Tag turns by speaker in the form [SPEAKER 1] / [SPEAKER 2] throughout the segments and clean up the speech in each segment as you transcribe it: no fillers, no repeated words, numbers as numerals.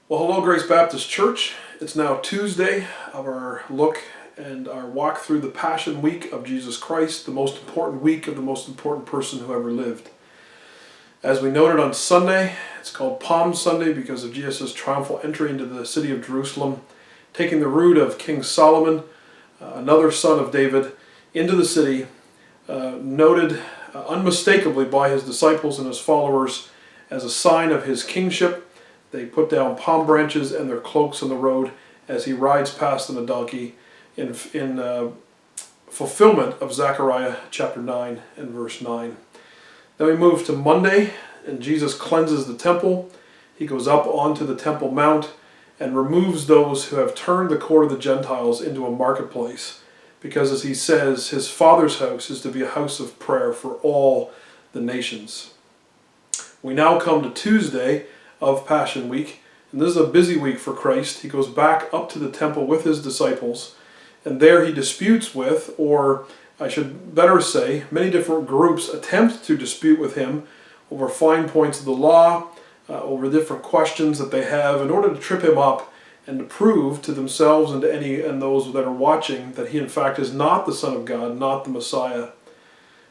[SPEAKER 1] Well, hello, Grace Baptist Church. It's now Tuesday of our look and our walk through the Passion Week of Jesus Christ, the most important week of the most important person who ever lived. As we noted on Sunday, it's called Palm Sunday because of Jesus' triumphal entry into the city of Jerusalem, taking the route of King Solomon, another son of David, into the city, noted unmistakably by his disciples and his followers as a sign of his kingship. They put down palm branches and their cloaks on the road as he rides past on a donkey in fulfillment of Zechariah chapter 9 and verse 9. Then we move to Monday, and Jesus cleanses the temple. He goes up onto the Temple Mount and removes those who have turned the court of the Gentiles into a marketplace, because as he says, his Father's house is to be a house of prayer for all the nations. We now come to Tuesday of Passion Week, and this is a busy week for Christ. He goes back up to the temple with his disciples, and there he disputes with, or I should better say, many different groups attempt to dispute with him over fine points of the law, over different questions that they have, in order to trip him up and to prove to themselves and to any and those that are watching that he in fact is not the Son of God, not the Messiah.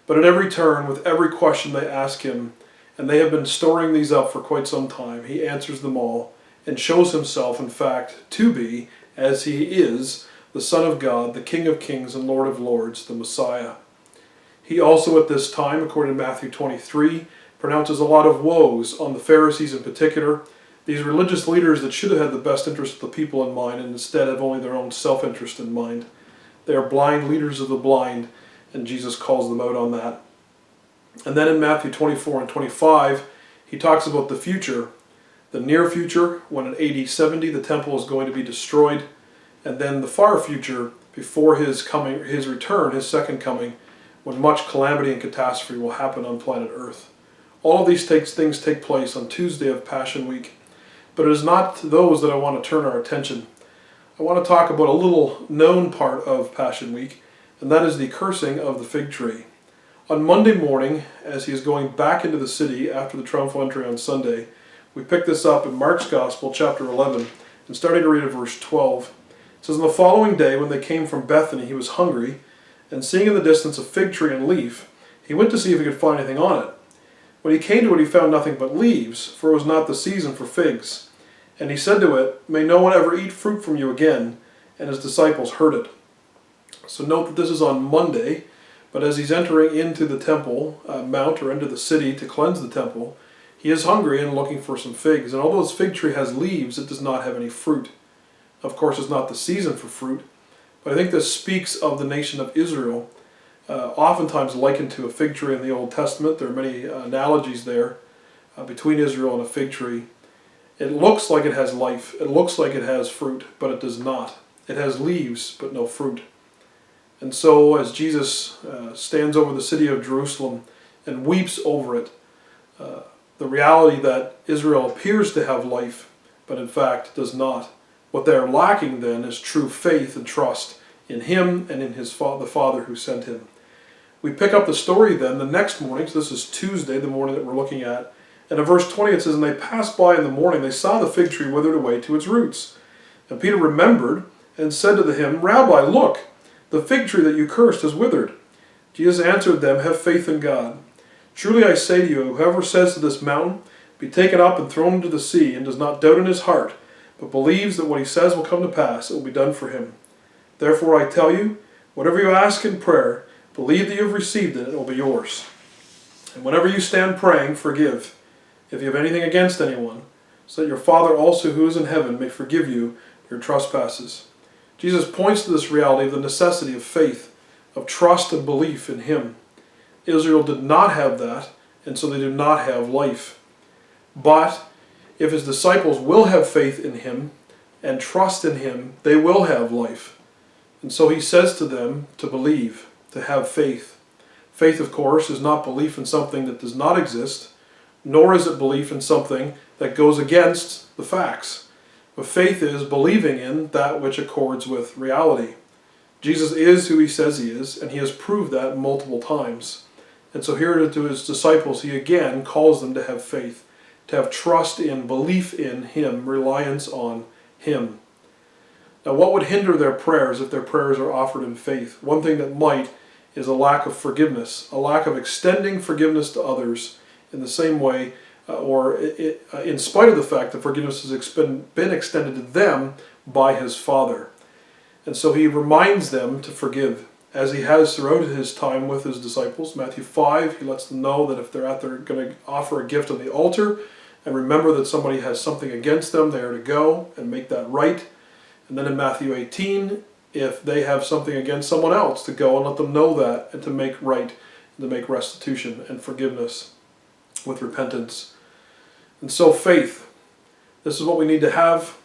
[SPEAKER 1] But at every turn, with every question they ask him, and they have been storing these up for quite some time, he answers them all and shows himself, in fact, to be, as he is, the Son of God, the King of Kings and Lord of Lords, the Messiah. He also at this time, according to Matthew 23, pronounces a lot of woes on the Pharisees in particular, these religious leaders that should have had the best interest of the people in mind and instead have only their own self-interest in mind. They are blind leaders of the blind, and Jesus calls them out on that. And then in Matthew 24 and 25, he talks about the future, the near future, when in AD 70 the temple is going to be destroyed, and then the far future, before his coming, his return, his second coming, when much calamity and catastrophe will happen on planet Earth. All of these things take place on Tuesday of Passion Week, but it is not to those that I want to turn our attention. I want to talk about a little known part of Passion Week, and that is the cursing of the fig tree. On Monday morning, as he is going back into the city after the triumphal entry on Sunday, we pick this up in Mark's Gospel, chapter 11, and starting to read at verse 12. It says, "On the following day, when they came from Bethany, he was hungry, and seeing in the distance a fig tree and leaf, he went to see if he could find anything on it. When he came to it, he found nothing but leaves, for it was not the season for figs. And he said to it, 'May no one ever eat fruit from you again.' And his disciples heard it." So note that this is on Monday, but as he's entering into the temple mount, or into the city to cleanse the temple, he is hungry and looking for some figs. And although this fig tree has leaves, it does not have any fruit. Of course, it's not the season for fruit, but I think this speaks of the nation of Israel, oftentimes likened to a fig tree in the Old Testament. There are many analogies there between Israel and a fig tree. It looks like it has life, it looks like it has fruit, but it does not. It has leaves, but no fruit. And so as Jesus stands over the city of Jerusalem and weeps over it, the reality that Israel appears to have life, but in fact does not. What they are lacking then is true faith and trust in him and in the Father who sent him. We pick up the story then the next morning, so this is Tuesday, the morning that we're looking at, and in verse 20 it says, "And they passed by in the morning, they saw the fig tree withered away to its roots. And Peter remembered and said to him, 'Rabbi, look, the fig tree that you cursed has withered.' Jesus answered them, 'Have faith in God. Truly I say to you, whoever says to this mountain, be taken up and thrown into the sea, and does not doubt in his heart, but believes that what he says will come to pass, it will be done for him. Therefore I tell you, whatever you ask in prayer, believe that you have received it, and it will be yours. And whenever you stand praying, forgive, if you have anything against anyone, so that your Father also who is in heaven may forgive you your trespasses.'" Jesus points to this reality of the necessity of faith, of trust and belief in him. Israel did not have that, and so they do not have life. But if his disciples will have faith in him and trust in him, they will have life. And so he says to them to believe, to have faith. Faith, of course, is not belief in something that does not exist, nor is it belief in something that goes against the facts. But faith is believing in that which accords with reality. Jesus is who he says he is, and he has proved that multiple times. And so here to his disciples, he again calls them to have faith, to have trust in, belief in Him, reliance on Him. Now, what would hinder their prayers if their prayers are offered in faith? One thing that might is a lack of forgiveness, a lack of extending forgiveness to others in the same way, in spite of the fact that forgiveness has been extended to them by His Father. And so He reminds them to forgive, as He has throughout His time with His disciples. Matthew 5, He lets them know that if they're going to offer a gift on the altar and remember that somebody has something against them, they are to go and make that right. And then in Matthew 18, if they have something against someone else, to go and let them know that and to make right, and to make restitution and forgiveness with repentance. And so faith, this is what we need to have,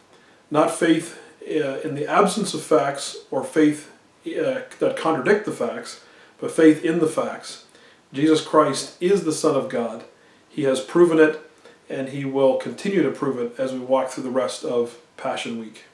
[SPEAKER 1] not faith in the absence of facts or faith that contradict the facts, but faith in the facts. Jesus Christ is the Son of God. He has proven it, and He will continue to prove it as we walk through the rest of Passion Week.